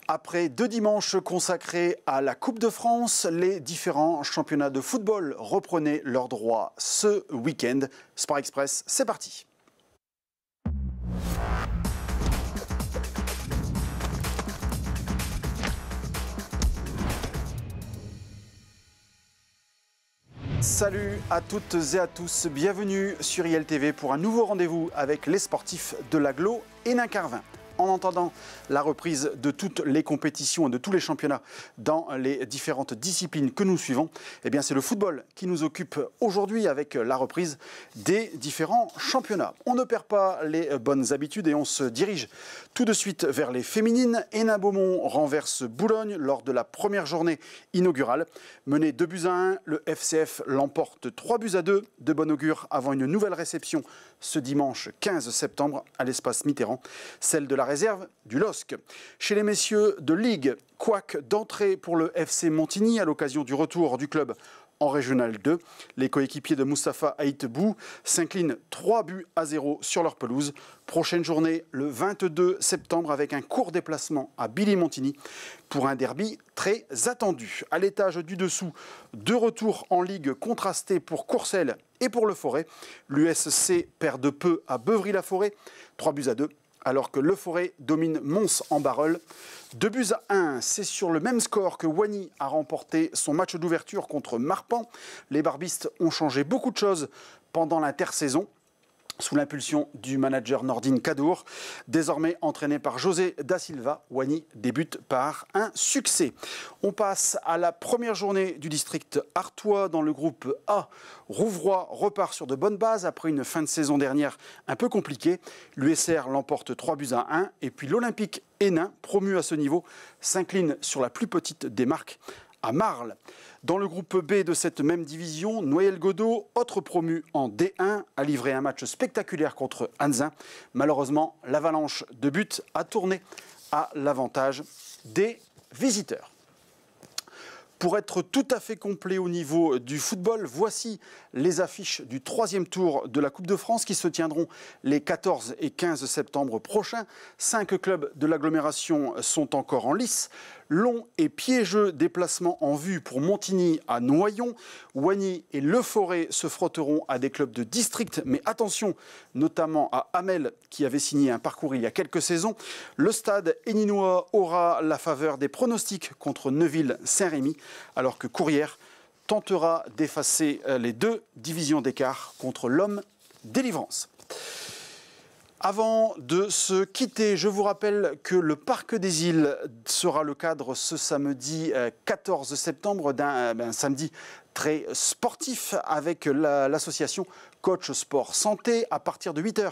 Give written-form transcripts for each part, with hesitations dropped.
Après 2 dimanches consacrés à la Coupe de France, les différents championnats de football reprenaient leurs droits ce week-end. Sport Express, c'est parti. Salut à toutes et à tous, bienvenue sur ILTV pour un nouveau rendez-vous avec les sportifs de l'agglo Hénin-Carvin. En entendant la reprise de toutes les compétitions et de tous les championnats dans les différentes disciplines que nous suivons, eh bien c'est le football qui nous occupe aujourd'hui avec la reprise des différents championnats. On ne perd pas les bonnes habitudes et on se dirige tout de suite vers les féminines. Hénin-Beaumont renverse Boulogne lors de la première journée inaugurale. Mené 2-1, le FCF l'emporte 3-2 de bon augure avant une nouvelle réception ce dimanche 15 septembre à l'espace Mitterrand, celle de la réserve du LOSC. Chez les messieurs de Ligue, couac d'entrée pour le FC Montigny à l'occasion du retour du club en Régional 2. Les coéquipiers de Moustapha Aïtebou s'inclinent 3-0 sur leur pelouse. Prochaine journée le 22 septembre avec un court déplacement à Billy-Montigny pour un derby très attendu. À l'étage du dessous, 2 retours en Ligue contrastés pour Courcelles et pour le Forêt. L'USC perd de peu à Beuvry-la-Forêt, 3-2. Alors que Le Forêt domine Mons en Barreul. 2-1, c'est sur le même score que Wany a remporté son match d'ouverture contre Marpan. Les barbistes ont changé beaucoup de choses pendant l'intersaison, sous l'impulsion du manager Nordine Kadour. Désormais entraîné par José Da Silva, Wany débute par un succès. On passe à la première journée du district artois dans le groupe A. Rouvroy repart sur de bonnes bases après une fin de saison dernière un peu compliquée. L'USR l'emporte 3-1 et puis l'Olympique Hénin, promu à ce niveau, s'incline sur la plus petite des marques à Marle. Dans le groupe B de cette même division, Noyelles-Godault, autre promu en D1, a livré un match spectaculaire contre Anzin. Malheureusement, l'avalanche de buts a tourné à l'avantage des visiteurs. Pour être tout à fait complet au niveau du football, voici les affiches du 3e tour de la Coupe de France qui se tiendront les 14 et 15 septembre prochains. 5 clubs de l'agglomération sont encore en lice. Long et piégeux déplacement en vue pour Montigny à Noyon. Wany et Le Forêt se frotteront à des clubs de district, mais attention, notamment à Hamel qui avait signé un parcours il y a quelques saisons. Le stade héninois aura la faveur des pronostics contre Neuville-Saint-Rémy, alors que Courrières tentera d'effacer les 2 divisions d'écart contre l'Homme Délivrance. Avant de se quitter, je vous rappelle que le Parc des Îles sera le cadre ce samedi 14 septembre d'un samedi très sportif avec l'association Coach Sport Santé à partir de 8h.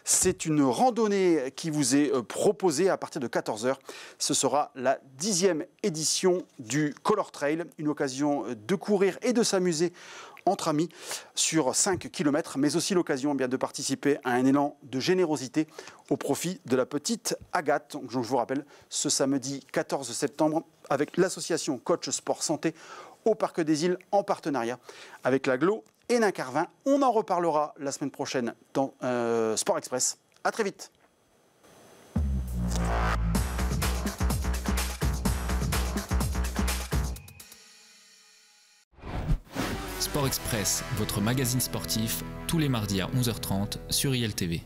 C'est une randonnée qui vous est proposée à partir de 14h. Ce sera la 10e édition du Color Trail, une occasion de courir et de s'amuser entre amis sur 5 km, mais aussi l'occasion de participer à un élan de générosité au profit de la petite Agathe. Donc, je vous rappelle, ce samedi 14 septembre, avec l'association Coach Sport Santé au Parc des Îles en partenariat avec l'agglo Hénin-Carvin. On en reparlera la semaine prochaine dans Sport Express. À très vite. Sport Express, votre magazine sportif, tous les mardis à 11h30 sur ILTV.